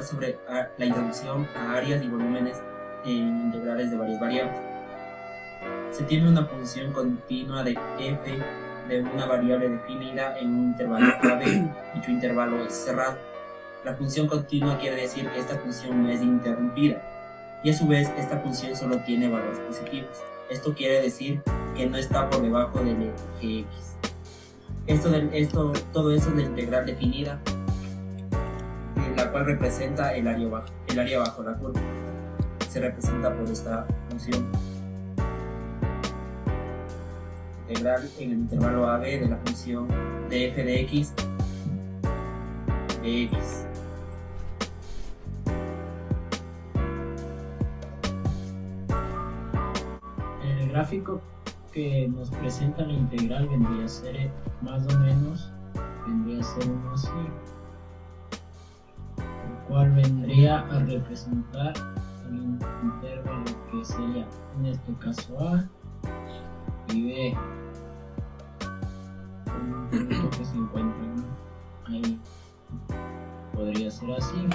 hablar sobre la introducción a áreas y volúmenes integrales de varias variables. Se tiene una función continua de f de una variable definida en un intervalo AB. Dicho intervalo es cerrado. La función continua quiere decir que esta función no es interrumpida, y a su vez esta función solo tiene valores positivos. Esto quiere decir que no está por debajo del eje x. Todo eso es la integral definida, la cual representa el área bajo la curva. Se representa por esta función integral en el intervalo AB de la función de f de x de x. El gráfico que nos presenta la integral vendría a ser más o menos, vendría a ser uno así, el cual vendría a representar el intervalo que sería en este caso A y B, un punto que se encuentra ahí. Podría ser así.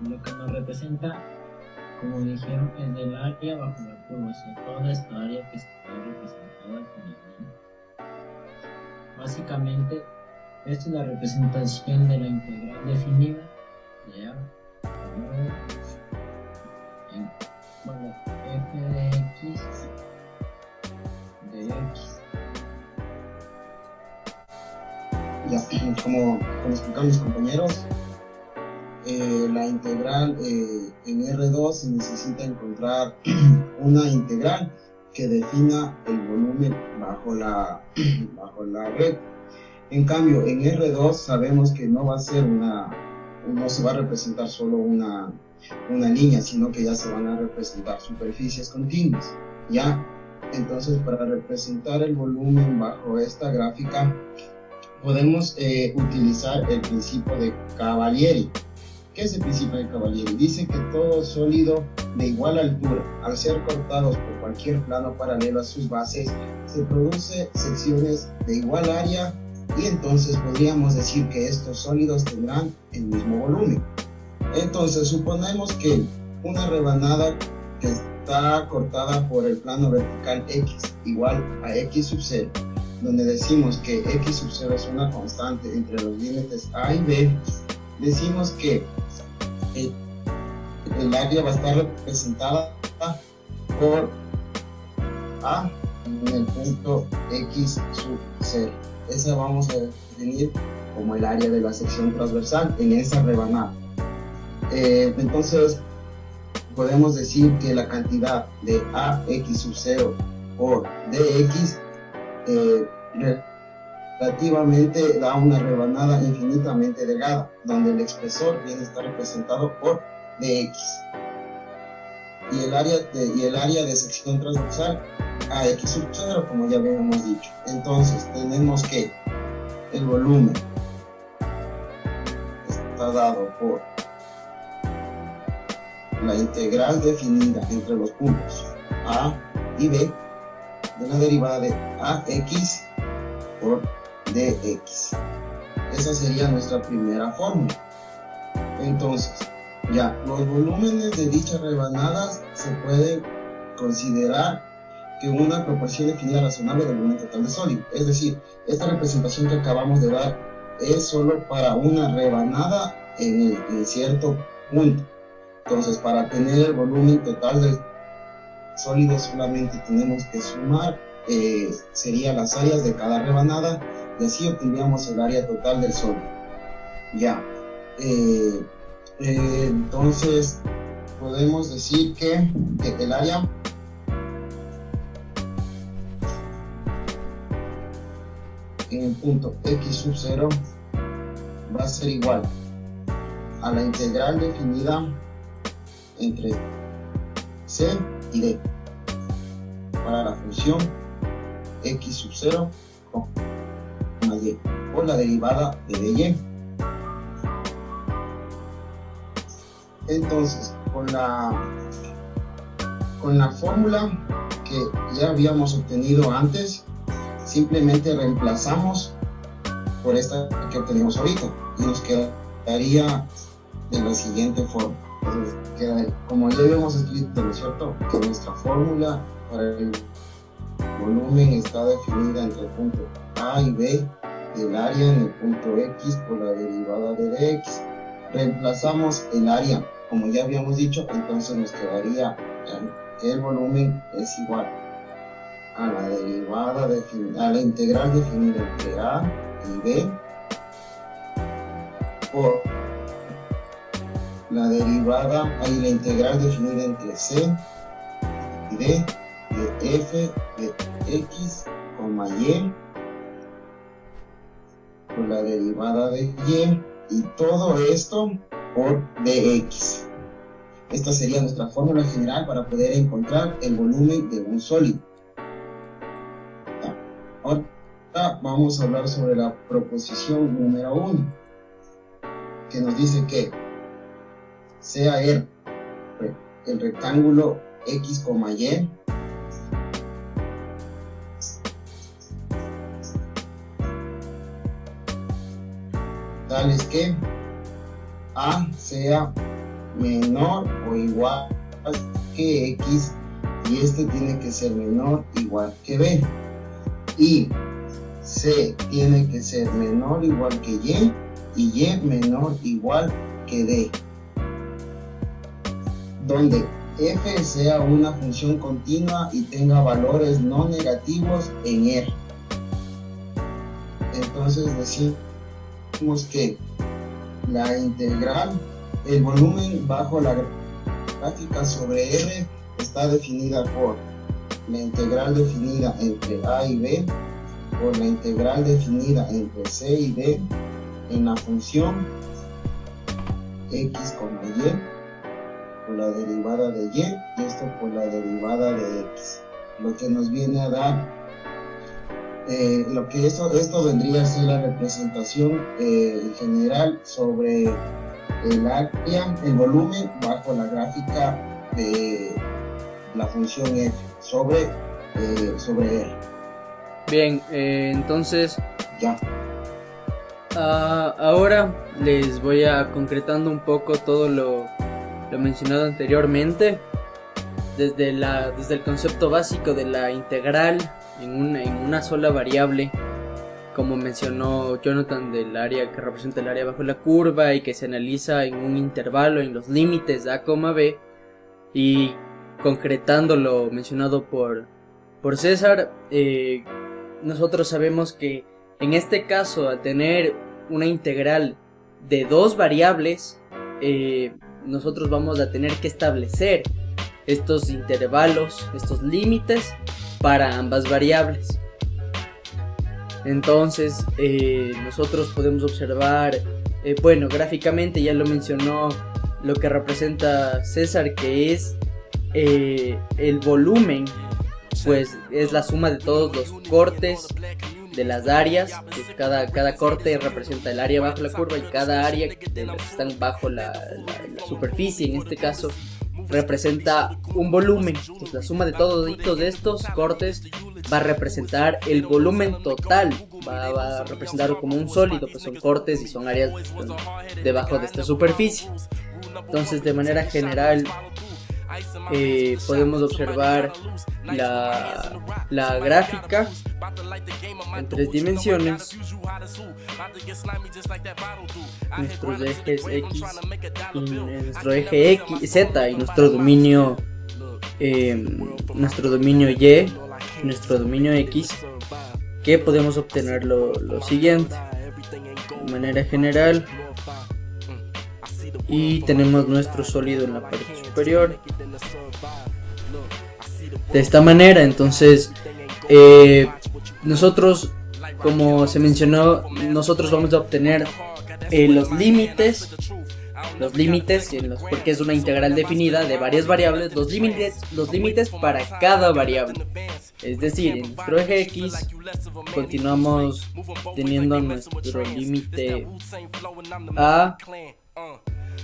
Lo que nos representa, como dijeron, es del área bajo la curva, o sea, toda esta área que está representada con el línea. Básicamente, esta es la representación de la integral definida de A en f de x de x. Ya, como explicaron mis compañeros, la integral en R2 se necesita encontrar una integral que defina el volumen bajo la red. En cambio, en R2 sabemos que no se va a representar solo una línea, sino que ya se van a representar superficies continuas. ¿Ya? Entonces, para representar el volumen bajo esta gráfica, podemos utilizar el principio de Cavalieri. ¿Qué es el principio de Cavalieri? Dice que todo sólido de igual altura, al ser cortados por cualquier plano paralelo a sus bases, se produce secciones de igual área, y entonces podríamos decir que estos sólidos tendrán el mismo volumen. Entonces suponemos que una rebanada que está cortada por el plano vertical x igual a x sub 0, donde decimos que x sub 0 es una constante entre los límites a y b, decimos que el área va a estar representada por A en el punto x sub 0. Esa vamos a definir como el área de la sección transversal en esa rebanada. Entonces podemos decir que la cantidad de AX sub 0 por DX relativamente da una rebanada infinitamente delgada, donde el expresor viene a estar representado por dx, y el área de sección transversal AX sub 0, como ya habíamos dicho. Entonces tenemos que el volumen está dado por la integral definida entre los puntos A y B de la derivada de AX por dx. Esa sería nuestra primera fórmula. Entonces, ya los volúmenes de dichas rebanadas se puede considerar que una proporción definida razonable del volumen total de sólido. Es decir, esta representación que acabamos de dar es solo para una rebanada en cierto punto. Entonces, para tener el volumen total del sólido solamente tenemos que sumar serían las áreas de cada rebanada, y así obtendríamos el área total del sólido. Ya, entonces podemos decir que el área en el punto x sub 0 va a ser igual a la integral definida entre c y d para la función x sub 0 con y por la derivada de dy. Entonces, con la fórmula que ya habíamos obtenido antes, simplemente reemplazamos por esta que obtenemos ahorita y nos quedaría de la siguiente forma. Entonces, como ya habíamos escrito, ¿no es cierto?, que nuestra fórmula para el volumen está definida entre el punto A y B del área en el punto X por la derivada de dx. Reemplazamos el área, como ya habíamos dicho, entonces nos quedaría que el volumen es igual a la derivada a la integral definida entre A y B por la derivada y la integral definida entre C y D de f de x, y por la derivada de y todo esto por dx. Esta sería nuestra fórmula general para poder encontrar el volumen de un sólido. Ahora vamos a hablar sobre la proposición número 1, que nos dice que sea R el rectángulo x, y tales que A sea menor o igual que X y este tiene que ser menor o igual que B, y C tiene que ser menor o igual que Y menor o igual que D, donde f sea una función continua y tenga valores no negativos en R. Entonces decimos que la integral, el volumen bajo la gráfica sobre R está definida por la integral definida entre A y B por la integral definida entre C y D en la función x, y por la derivada de y esto por la derivada de x, lo que nos viene a dar lo que esto vendría a ser la representación general sobre el área, el volumen bajo la gráfica de la función f sobre R. Bien, entonces ya. Ahora les voy a concretando un poco todo lo mencionado anteriormente, desde el concepto básico de la integral en una sola variable, como mencionó Jonathan, del área que representa el área bajo la curva y que se analiza en un intervalo en los límites de A, B, y concretando lo mencionado por César, nosotros sabemos que en este caso, al tener una integral de dos variables, nosotros vamos a tener que establecer estos intervalos, estos límites para ambas variables. Entonces nosotros podemos observar, gráficamente ya lo mencionó lo que representa César, que es el volumen, pues es la suma de todos los cortes de las áreas, que cada corte representa el área bajo la curva y cada área de las que están bajo la superficie, en este caso, representa un volumen. Entonces la suma de todos estos cortes va a representar el volumen total, va a representar como un sólido, pues son cortes y son áreas debajo de esta superficie. Entonces, de manera general, podemos observar la gráfica en tres dimensiones, nuestros ejes X y nuestro eje X, Z, y nuestro dominio Y, nuestro dominio X, que podemos obtener lo siguiente de manera general. Y tenemos nuestro sólido en la parte superior de esta manera. Entonces nosotros, como se mencionó, nosotros vamos a obtener los límites porque es una integral definida de varias variables, los límites para cada variable. Es decir, en nuestro eje X continuamos teniendo nuestro límite A,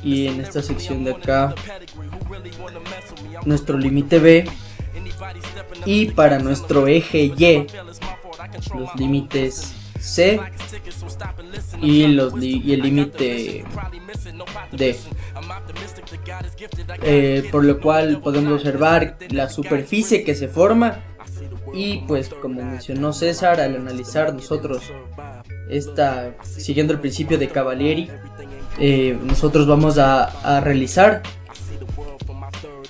y en esta sección de acá nuestro límite B, y para nuestro eje Y los límites C y el límite D, por lo cual podemos observar la superficie que se forma. Y pues como mencionó César, al analizar nosotros siguiendo el principio de Cavalieri, nosotros vamos a realizar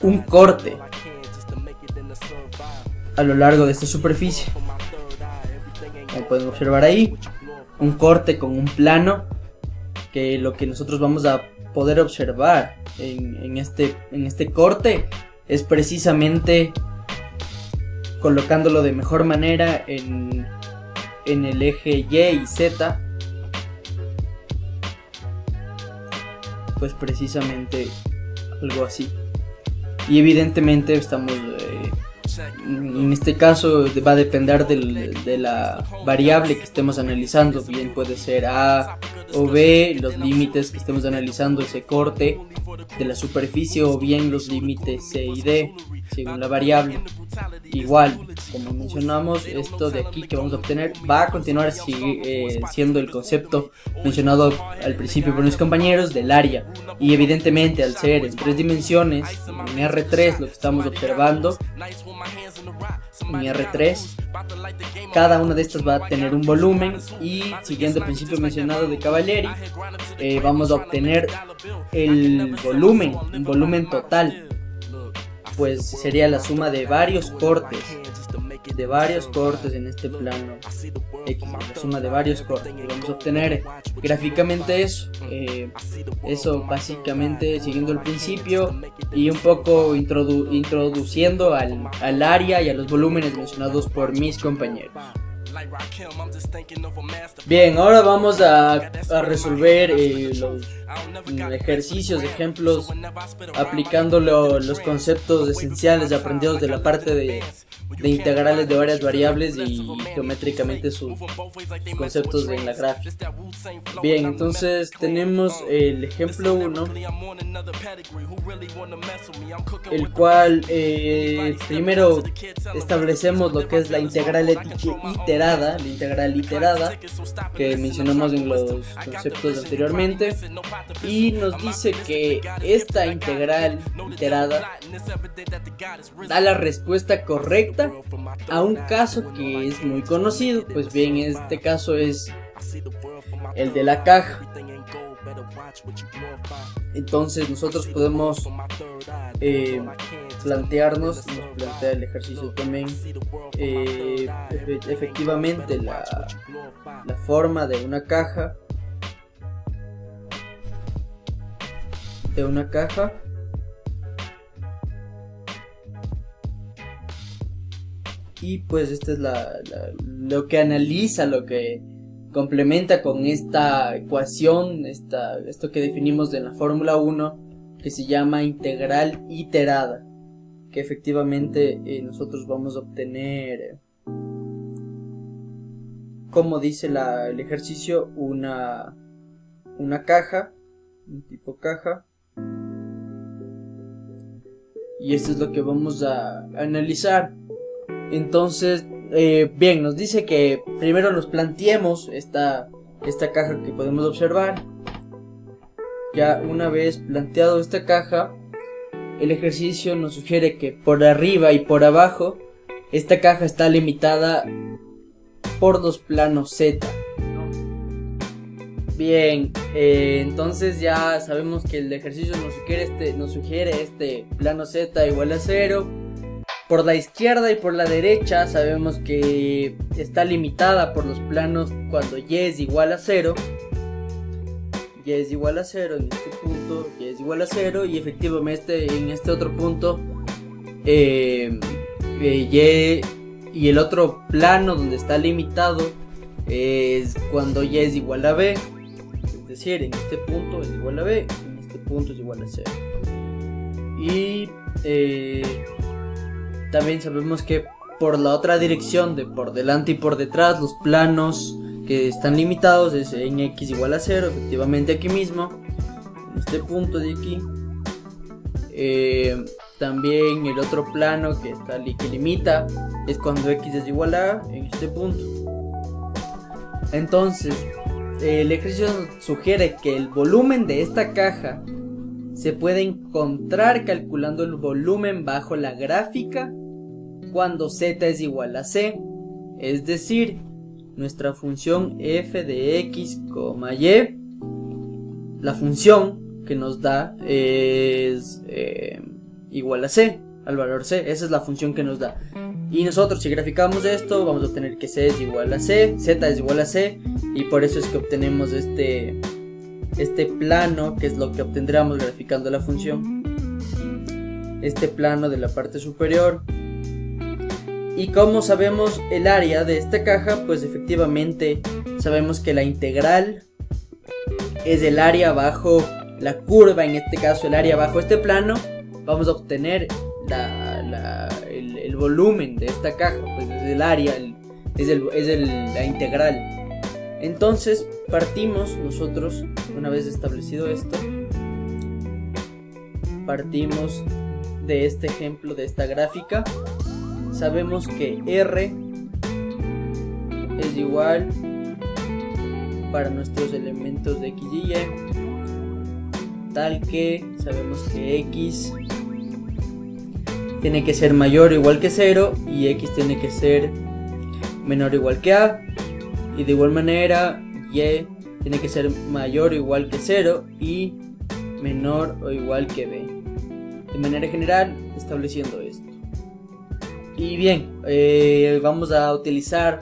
un corte a lo largo de esta superficie. Como pueden observar ahí, un corte con un plano, que lo que nosotros vamos a poder observar en este corte es precisamente colocándolo de mejor manera en el eje Y y Z, pues precisamente algo así. Y evidentemente estamos en este caso va a depender de la variable que estemos analizando. Bien puede ser A o B, los límites que estemos analizando, ese corte de la superficie, o bien los límites C y D según la variable. Igual, como mencionamos, esto de aquí que vamos a obtener va a continuar siendo el concepto mencionado al principio por mis compañeros del área. Y evidentemente, al ser en 3 dimensiones, en R3 lo que estamos observando, en R3 cada una de estas va a tener un volumen, y siguiendo el principio mencionado de Cavalieri, vamos a obtener un volumen total, pues sería la suma de varios cortes en este plano X, la suma de varios cortes. Vamos a obtener gráficamente eso básicamente siguiendo el principio y un poco introduciendo al área y a los volúmenes mencionados por mis compañeros. Bien, ahora vamos a resolver los ejercicios, ejemplos, aplicando los conceptos esenciales aprendidos de la parte de integrales de varias variables y geométricamente sus conceptos en la gráfica. Bien, entonces tenemos el ejemplo 1, el cual primero establecemos lo que es la integral iterada que mencionamos en los conceptos anteriormente, y nos dice que esta integral iterada da la respuesta correcta a un caso que es muy conocido. Pues bien, este caso es el de la caja. Entonces nosotros podemos plantearnos, nos plantea el ejercicio también, efectivamente la forma de una caja, y pues esta es lo que analiza, lo que complementa con esta ecuación, esto que definimos en la Fórmula 1, que se llama integral iterada, que efectivamente nosotros vamos a obtener, como dice el ejercicio, una caja, un tipo caja, y esto es lo que vamos a analizar. Entonces, bien, nos dice que primero nos planteemos esta caja que podemos observar. Ya una vez planteado esta caja, el ejercicio nos sugiere que por arriba y por abajo esta caja está limitada por los planos Z. Bien, entonces ya sabemos que el ejercicio nos sugiere este plano Z igual a 0. Por la izquierda y por la derecha sabemos que está limitada por los planos cuando Y es igual a 0. Y es igual a 0 en este punto, Y es igual a 0, y efectivamente en este otro punto Y y el otro plano donde está limitado es cuando Y es igual a B. Es decir, en este punto es igual a B, en este punto es igual a 0. Y también sabemos que por la otra dirección, de por delante y por detrás, los planos que están limitados es en X igual a 0, efectivamente aquí mismo, en este punto de aquí. También el otro plano que limita es cuando X es igual a, en este punto. Entonces, el ejercicio sugiere que el volumen de esta caja se puede encontrar calculando el volumen bajo la gráfica cuando z es igual a c, es decir, nuestra función f de x, y, la función que nos da es igual a c, al valor c, esa es la función que nos da. Y nosotros, si graficamos esto, vamos a obtener que c es igual a c, z es igual a c, y por eso es que obtenemos este plano, que es lo que obtendríamos graficando la función, este plano de la parte superior. Y como sabemos el área de esta caja, pues efectivamente sabemos que la integral es el área bajo la curva, en este caso el área bajo este plano. Vamos a obtener el volumen de esta caja, pues es el área, la integral. Entonces partimos nosotros, una vez establecido esto, partimos de este ejemplo, de esta gráfica. Sabemos que R es igual para nuestros elementos de X y Y, tal que sabemos que X tiene que ser mayor o igual que 0 y X tiene que ser menor o igual que A, y de igual manera Y tiene que ser mayor o igual que 0 y menor o igual que B, de manera general estableciendo esto. Y bien, vamos a utilizar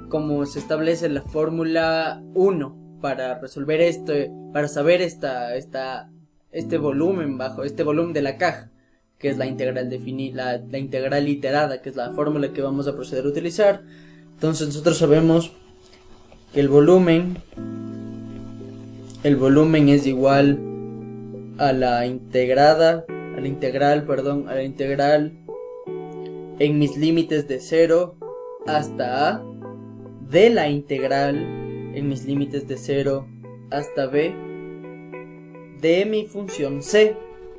como se establece la fórmula 1 para resolver esto, para saber este volumen bajo, este volumen de la caja, que es la integral definida, la integral iterada, que es la fórmula que vamos a proceder a utilizar. Entonces nosotros sabemos que el volumen es igual a la integral en mis límites de 0 hasta A, de la integral en mis límites de 0 hasta B, de mi función c,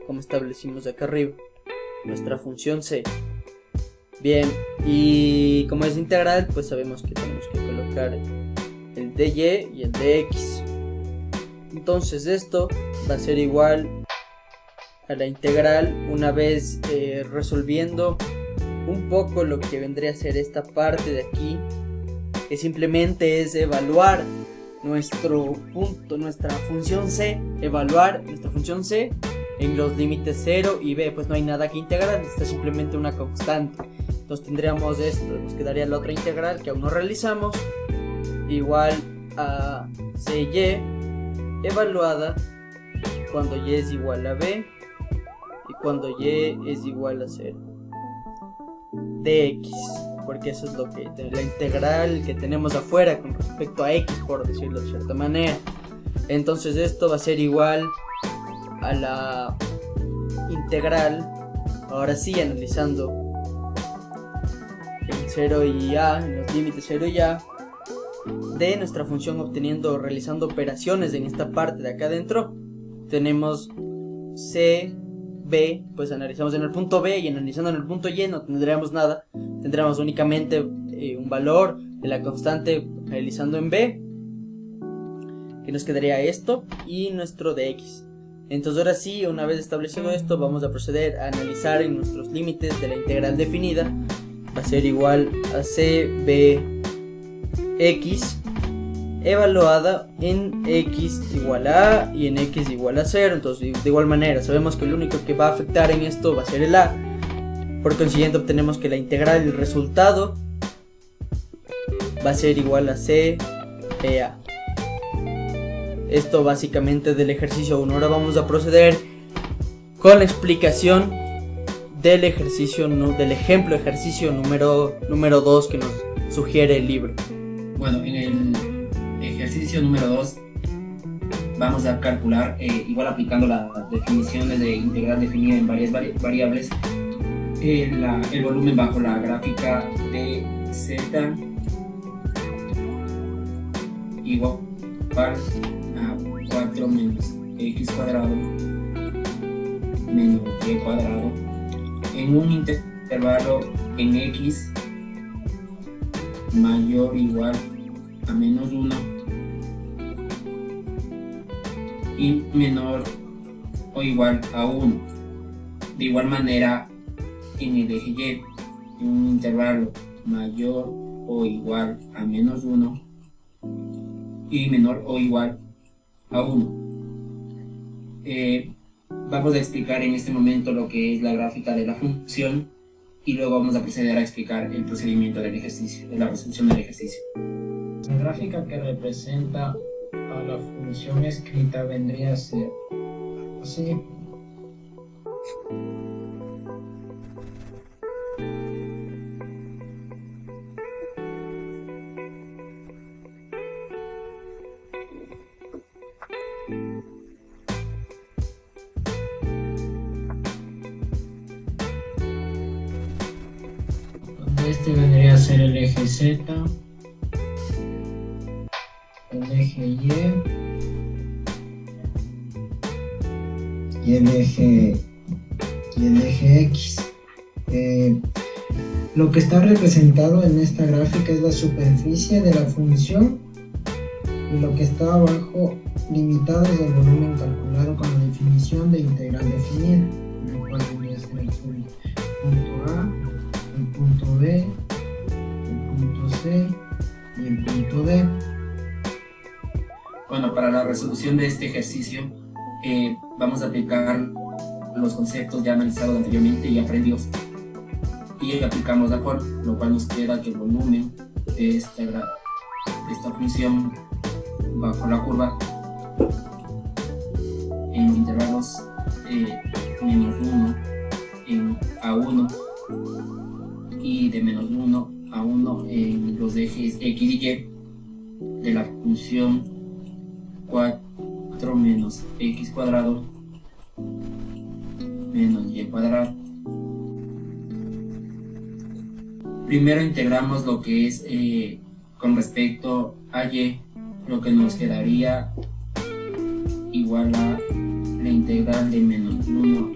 como establecimos acá arriba, nuestra función c. Bien, y como es integral, pues sabemos que tenemos que colocar el dy y el dx. Entonces esto va a ser igual a la integral, una vez resolviendo un poco lo que vendría a ser esta parte de aquí, que simplemente es evaluar nuestro punto, nuestra función c, evaluar nuestra función c en los límites 0 y b, pues no hay nada que integrar, está simplemente una constante. Entonces tendríamos esto, nos quedaría la otra integral que aún no realizamos, igual a cy evaluada cuando y es igual a b y cuando y es igual a 0 dx, porque eso es lo que la integral que tenemos afuera con respecto a x, por decirlo de cierta manera. Entonces esto va a ser igual a la integral, ahora sí analizando en 0 y a, en los límites 0 y a, de nuestra función realizando operaciones en esta parte de acá adentro. Tenemos c, b, pues analizamos en el punto b, y analizando en el punto y no tendríamos nada, tendríamos únicamente un valor de la constante realizando en b, que nos quedaría esto y nuestro dx. Entonces ahora sí, una vez establecido esto, vamos a proceder a analizar en nuestros límites de la integral definida. Va a ser igual a cbx evaluada en x igual a A y en x igual a 0. Entonces de igual manera sabemos que lo único que va a afectar en esto va a ser el a. Por consiguiente obtenemos que la integral, el resultado, va a ser igual a c de a. Esto básicamente del ejercicio 1. Ahora vamos a proceder con la explicación del ejercicio, del ejemplo ejercicio número 2 que nos sugiere el libro. Bueno, en el ejercicio número 2 vamos a calcular, igual aplicando las definiciones de integral definida en varias variables, el volumen bajo la gráfica de z igual a 4 menos x cuadrado menos y cuadrado en un intervalo en x mayor o igual a menos 1 y menor o igual a 1. De igual manera, en el eje Y, en un intervalo mayor o igual a menos 1 y menor o igual a 1. Vamos a explicar en este momento lo que es la gráfica de la función y luego vamos a proceder a explicar el procedimiento del ejercicio, de la resolución del ejercicio. La gráfica que representa a la función escrita vendría a ser así. Este vendría a ser el eje Z, el eje Y y el eje X. Lo que está representado en esta gráfica es la superficie de la función y lo que está abajo limitado es el volumen calculado con la definición de integral definida, en el cual vendría a ser el punto A, el punto B, el punto C y el punto D. Bueno, para la resolución de este ejercicio vamos a aplicar los conceptos ya analizados anteriormente y aprendidos y aplicamos la forma, lo cual nos queda que el volumen de esta función bajo la curva en los intervalos menos 1 en A1 y de menos 1 a 1 en los ejes X y Y de la función 4 menos X cuadrado menos Y cuadrado. Primero integramos lo que es con respecto a Y, lo que nos quedaría igual a la integral de menos 1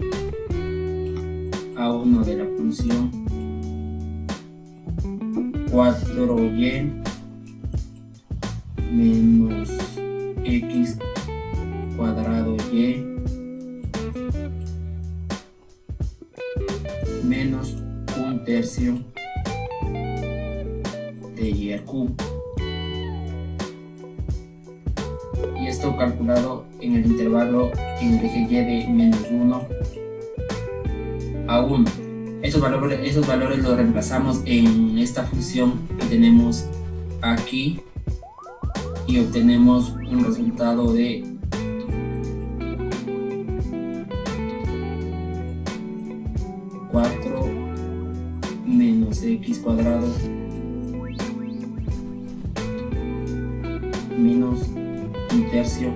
a 1 de la función 4y menos X cuadrado Y menos 1/3 de Y al cubo, y esto calculado en el intervalo en el eje Y de menos 1 a 1. Esos valores los reemplazamos en esta función que tenemos aquí y obtenemos un resultado de 4 menos X cuadrado menos 1/3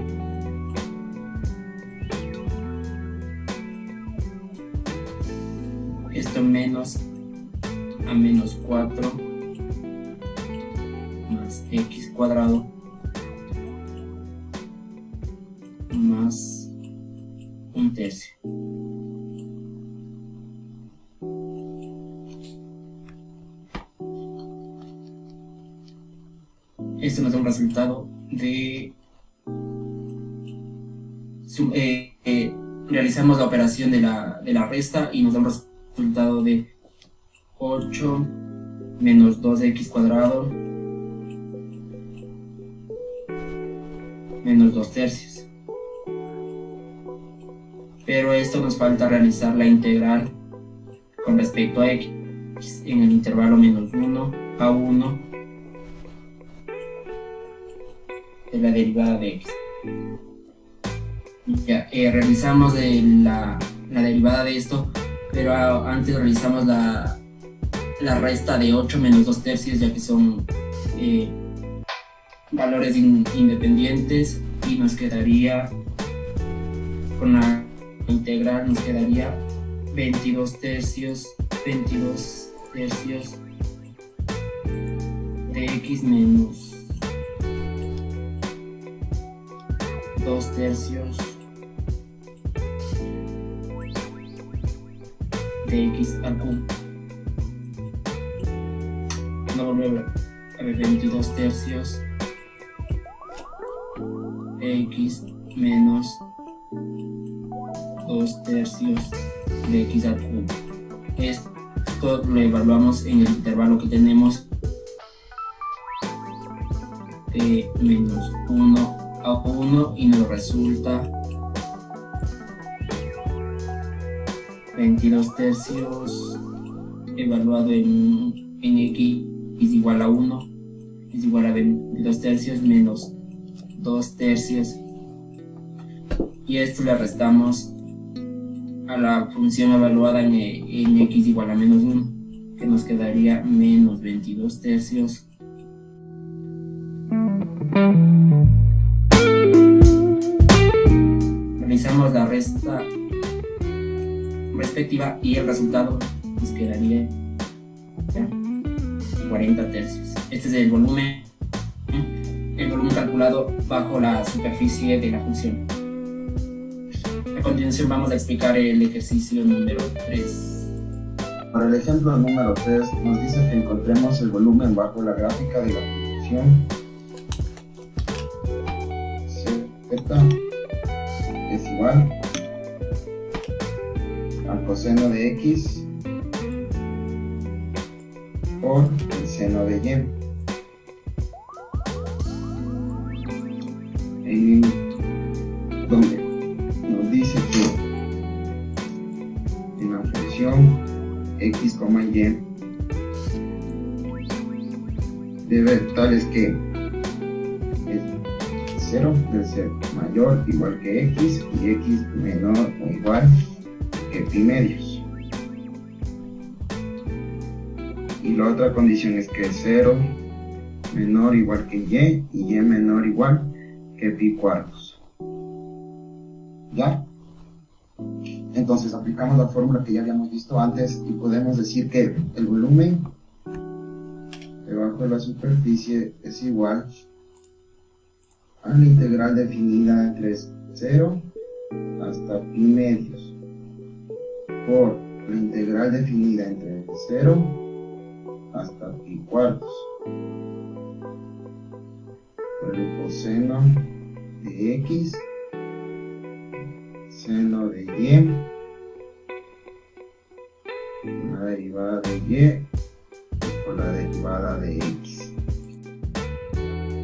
esto menos a menos 4 más X cuadrado más 1/3. Esto nos da un resultado de realizamos la operación de la resta y nos da un resultado de 8 menos 2x cuadrado menos 2/3. Pero esto nos falta realizar la integral con respecto a x en el intervalo menos 1 a 1 de la derivada de x. Ya realizamos la derivada de esto, pero antes realizamos la resta de 8 menos 2/3, ya que son valores independientes, y nos quedaría con la integral nos quedaría 22/3 de x menos 2/3 de x al cubo. No, a ver, 22/3 x menos 2/3 de x al cubo. Esto lo evaluamos en el intervalo que tenemos de menos 1 a 1 y nos resulta 22/3 evaluado en x es igual a 1 es igual a 22/3 menos 2/3, y esto le restamos a la función evaluada en x igual a menos 1, que nos quedaría menos 22/3. Realizamos la resta respectiva y el resultado nos quedaría 40/3. Este es el volumen calculado bajo la superficie de la función. A continuación vamos a explicar el ejercicio número 3. Para el ejemplo número 3 nos dice que encontremos el volumen bajo la gráfica de la función z es igual al coseno de x por el seno de y. En donde nos dice que en la función x, y debe tales que el 0 debe ser mayor o igual que x y x menor o igual que pi medios, y la otra condición es que 0 menor o igual que y menor o igual que pi cuartos. ¿Ya? Entonces aplicamos la fórmula que ya habíamos visto antes y podemos decir que el volumen debajo de la superficie es igual a la integral definida entre 0 hasta pi medios por la integral definida entre 0 hasta pi cuartos por el coseno de x, seno de y, la derivada de y por la derivada de x.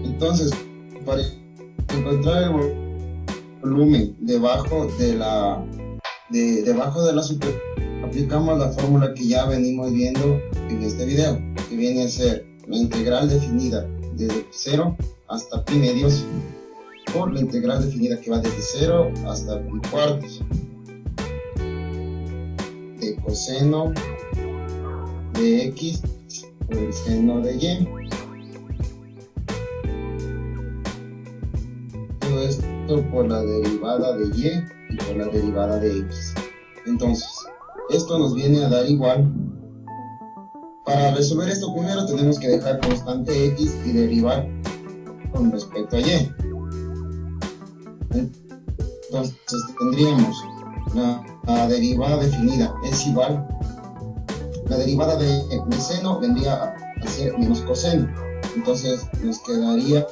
Entonces, para encontrar el volumen debajo de la superficie, aplicamos la fórmula que ya venimos viendo en este video, que viene a ser la integral definida desde 0 hasta pi medios por la integral definida que va desde 0 hasta pi cuartos de coseno de x por el seno de y. Todo esto por la derivada de y por la derivada de x. Entonces, esto nos viene a dar igual. Para resolver esto primero tenemos que dejar constante x y derivar con respecto a y. Entonces tendríamos la derivada definida es igual, la derivada de seno vendría a ser menos coseno, entonces nos quedaría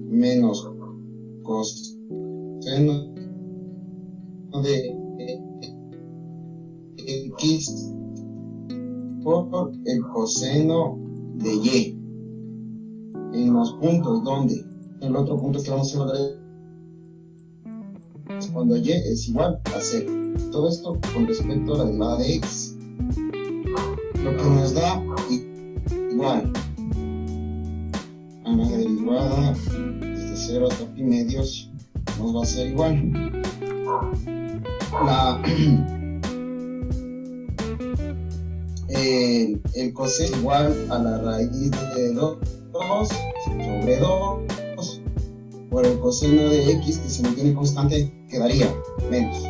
menos coseno de x por el coseno de y en los puntos donde el otro punto que vamos a lograr es cuando y es igual a 0. Todo esto con respecto a la derivada de x, lo que nos da igual a la derivada desde 0 hasta pi medios nos va a ser igual el coseno igual a la raíz de 2 sobre 2 por el coseno de x, que se mantiene constante, quedaría menos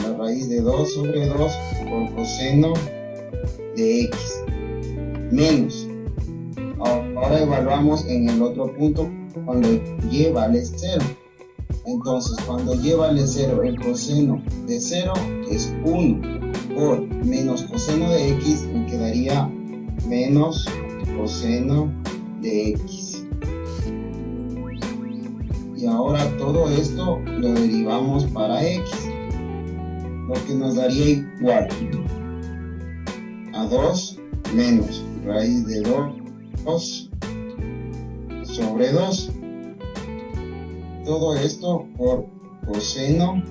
la raíz de 2 sobre 2 por coseno de x menos. Ahora evaluamos en el otro punto cuando y vale 0. Entonces cuando y vale 0, el coseno de 0 es 1 por menos coseno de x, me quedaría menos coseno de x. ahora todo esto lo derivamos para x, lo que nos daría igual a 2 menos raíz de 2 sobre 2. Todo esto por coseno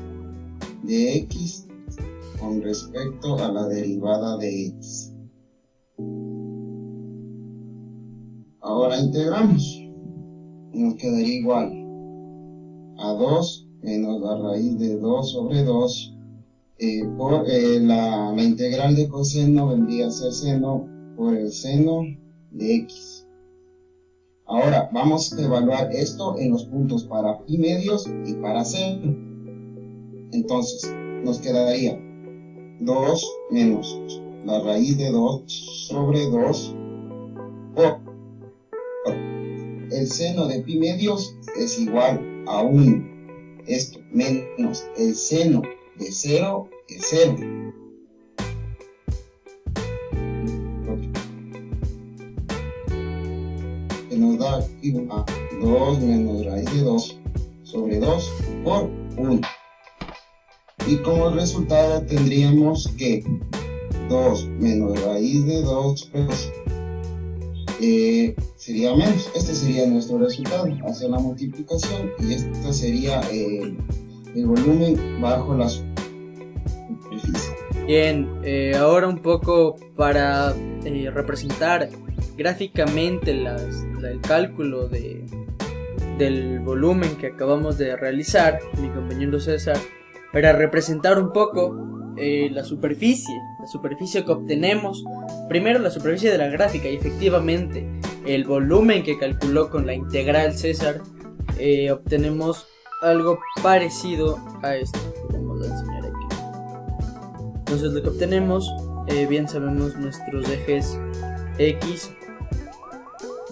de x con respecto a la derivada de x. Ahora integramos. Nos quedaría igual a 2 menos la raíz de 2 sobre 2 por la integral de coseno vendría a ser seno por el seno de x. Ahora vamos a evaluar esto en los puntos para pi medios y para seno. Entonces nos quedaría 2 menos la raíz de 2 sobre 2 por el seno de pi medios es igual a 1. Esto menos el seno de 0 es 0. Que nos da igual a 2 menos raíz de 2 sobre 2 por 1. Y como resultado tendríamos que 2 menos raíz de 2 sobre 2 sería menos. Este sería nuestro resultado. Hacer la multiplicación y este sería el volumen bajo la superficie. Bien, ahora un poco para representar gráficamente el cálculo del volumen que acabamos de realizar, mi compañero César, para representar un poco la superficie que obtenemos. Primero la superficie de la gráfica y efectivamente el volumen que calculó con la integral César, obtenemos algo parecido a esto que vamos a enseñar aquí. Entonces lo que obtenemos, bien sabemos nuestros ejes X,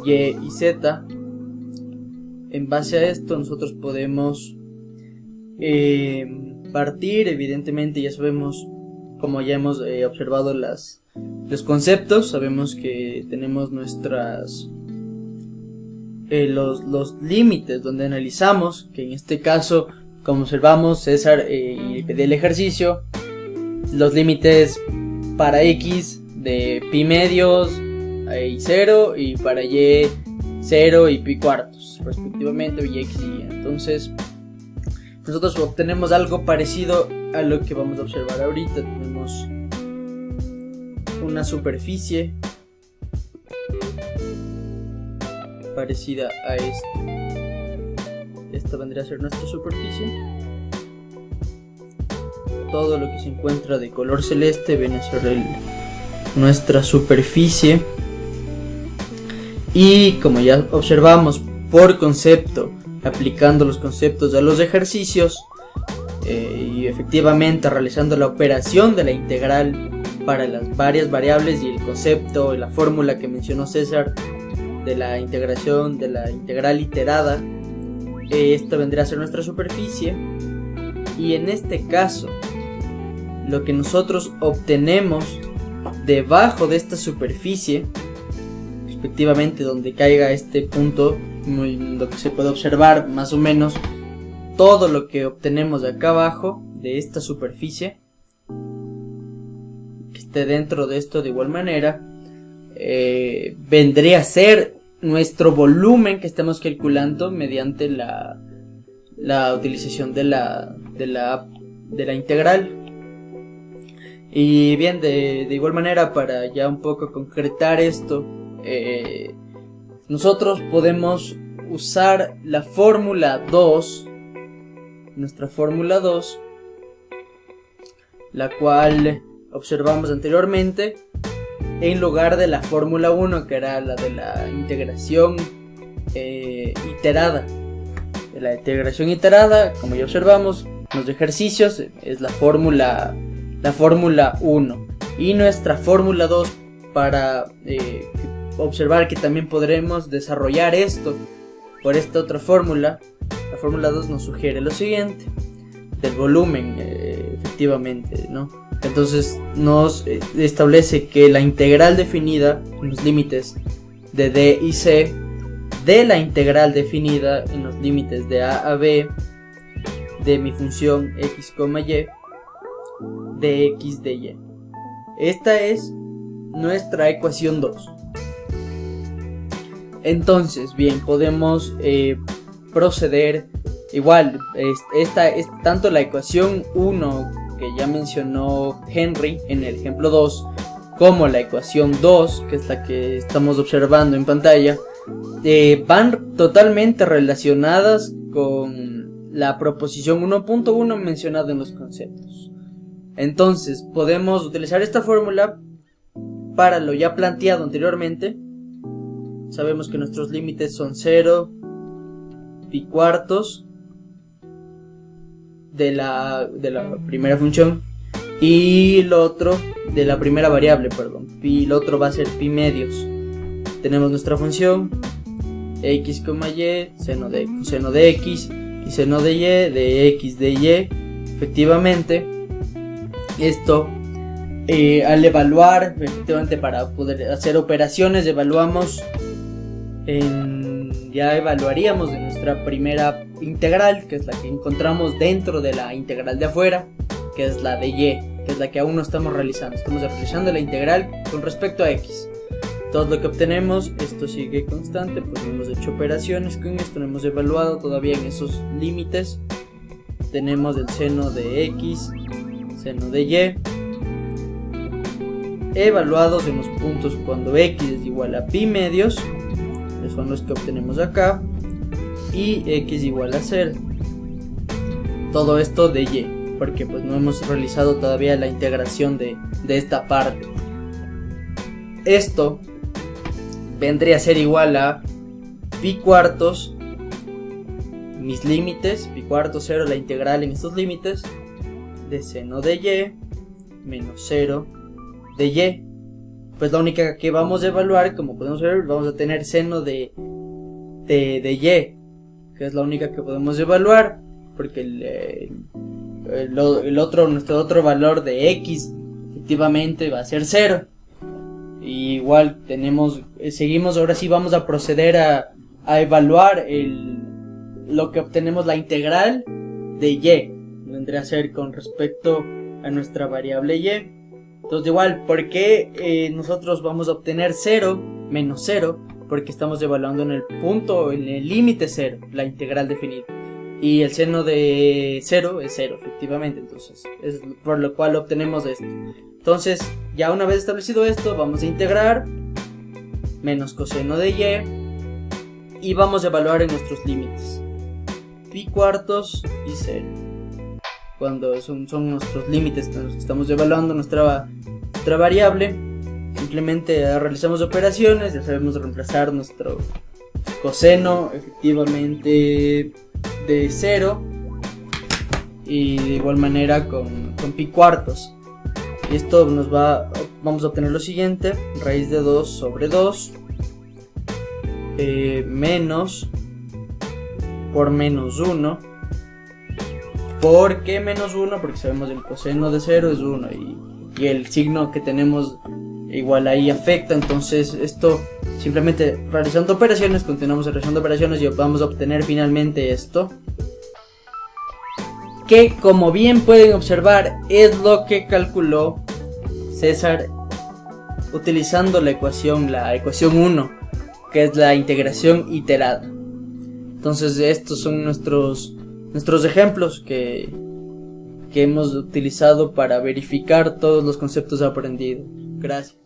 Y y Z. En base a esto nosotros podemos partir, evidentemente ya sabemos, como ya hemos observado los conceptos, sabemos que tenemos nuestras los límites donde analizamos, que en este caso, como observamos César y pedí el ejercicio, los límites para X de pi medios y 0 y para Y 0 y pi cuartos respectivamente, y X y Y. Entonces nosotros obtenemos algo parecido a lo que vamos a observar ahorita. Tenemos una superficie parecida a esto. Esta vendría a ser nuestra superficie. Todo lo que se encuentra de color celeste viene a ser nuestra superficie. Y como ya observamos por concepto, aplicando los conceptos a los ejercicios y efectivamente realizando la operación de la integral para las varias variables y el concepto y la fórmula que mencionó César de la integración de la integral iterada, esta vendría a ser nuestra superficie. Y en este caso lo que nosotros obtenemos debajo de esta superficie, respectivamente donde caiga este punto, lo que se puede observar más o menos todo lo que obtenemos de acá abajo de esta superficie, que esté dentro de esto de igual manera, vendría a ser nuestro volumen que estamos calculando mediante la utilización de la integral. Y bien, de igual manera, para ya un poco concretar esto, nosotros podemos usar la fórmula 2, nuestra fórmula 2, la cual observamos anteriormente, en lugar de la fórmula 1, que era la de la integración iterada. De la integración iterada, como ya observamos en los ejercicios, es la fórmula 1. Y nuestra fórmula 2, para observar que también podremos desarrollar esto por esta otra fórmula, la fórmula 2 nos sugiere lo siguiente, del volumen, efectivamente, ¿no? Entonces nos establece que la integral definida en los límites de D y C de la integral definida en los límites de a b de mi función x, y de x de y. Esta es nuestra ecuación 2. Entonces, bien, podemos proceder igual. Tanto la ecuación 1 que ya mencionó Henry en el ejemplo 2, como la ecuación 2, que es la que estamos observando en pantalla, van totalmente relacionadas con la proposición 1.1 mencionada en los conceptos. Entonces podemos utilizar esta fórmula para lo ya planteado anteriormente. Sabemos que nuestros límites son 0, pi cuartos de la primera función, y lo otro de la primera variable, y el otro va a ser pi medios. Tenemos nuestra función x, y, seno de x y seno de x de y. Efectivamente, esto al evaluar, efectivamente, para poder hacer operaciones, ya evaluaríamos de nuestra primera integral, que es la que encontramos dentro de la integral de afuera, que es la de y, que es la que aún no estamos realizando. Estamos realizando la integral con respecto a x. Todo lo que obtenemos, esto sigue constante, pues no hemos hecho operaciones con esto, no hemos evaluado todavía en esos límites. Tenemos el seno de x, seno de y, evaluados en los puntos cuando x es igual a pi medios, que son los que obtenemos acá, y x igual a 0. Todo esto de y, porque pues no hemos realizado todavía la integración de esta parte. Esto vendría a ser igual a pi cuartos, mis límites, pi cuartos 0, la integral en estos límites, de seno de y menos 0 de y. Pues la única que vamos a evaluar, como podemos ver, vamos a tener seno de y, que es la única que podemos evaluar, porque nuestro otro valor de x efectivamente va a ser 0. Y igual seguimos, ahora sí vamos a proceder a evaluar lo que obtenemos, la integral de y, vendría a ser con respecto a nuestra variable y. Entonces igual, ¿por qué nosotros vamos a obtener 0 menos 0? Porque estamos evaluando en el punto, en el límite 0, la integral definida. Y el seno de 0 es 0, efectivamente. Entonces, es por lo cual obtenemos esto. Entonces, ya una vez establecido esto, vamos a integrar menos coseno de y vamos a evaluar en nuestros límites pi cuartos y 0. Cuando son nuestros límites que estamos evaluando nuestra variable, simplemente realizamos operaciones, ya sabemos reemplazar nuestro coseno efectivamente de 0, y de igual manera con pi cuartos. Y esto vamos a obtener lo siguiente: raíz de 2 sobre 2 menos por menos 1. ¿Por qué menos 1? Porque sabemos el coseno de 0 es 1 y el signo que tenemos igual ahí afecta. Entonces esto, simplemente realizando operaciones, continuamos realizando operaciones y vamos a obtener finalmente esto, que, como bien pueden observar, es lo que calculó César utilizando la ecuación 1, que es la integración iterada. Entonces estos son nuestros ejemplos que hemos utilizado para verificar todos los conceptos aprendidos. Gracias.